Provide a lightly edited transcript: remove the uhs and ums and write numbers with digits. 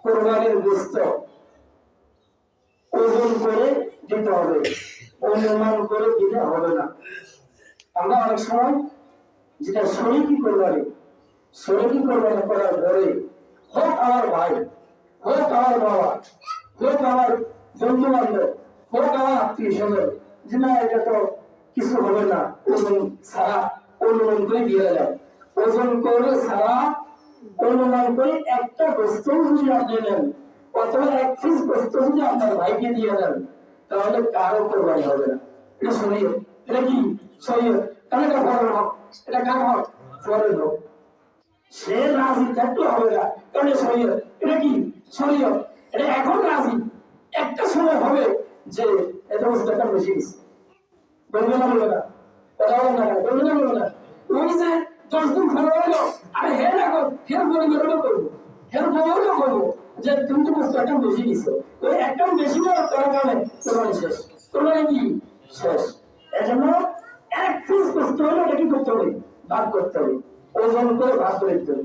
কোরবানির গোশত ওজন করে দিতে হবে, অনুমান করে দিলে হবে না। আমরা অনেক সময় যেটা শরীকি কোরবানি করার পরে হোক আমার ভাই, হোক আমার বাবা, হোক আমার বন্ধু বান্ধব, হোক আমার আত্মীয় স্বজন, যে না এটা তো কিছু হবে না, ওজন ছাড়া অনুমান করে দিয়ে যায়। ওজন করে ছাড়া অনুমান করে একটা বস্তু যদি আপনি নেন, অথবা এক পিস বস্তু যদি আপনার ভাইকে দিয়ে দেন, তাহলে কারো কোরবানি হবে না। এটা শরীয়ত, এটা কি শরীয়ত? কারণ এটা ফরজ হক, এটা কার হক? ফরজ হক। সে রাজি থাকলে হবে না, কারণ শরীয়ত, এটা কি শরীয়ত। এটা এখন রাজি, একটা সময় হবে যে এটা ওজনটা বেশি গেছে, বলবে না বলবে না, কথা বলেন না, বলবে না বলবে না। ওই যে 10 দিন খরচ হলো, আরে হে রাখো, হের পরিবারও করবো, হের বউও করবো, যে তুমি তো বস্তু একটা বেশি দিছো, ওই একটা বেশি নেওয়ার কারণে তোমার শেষ, তোমার কি শেষ। এজন্য এক পিস বস্তু হলে এটা কি করতে হবে? ভাগ করতে হবে, ওজন করে ভাগ করে দিতে হবে।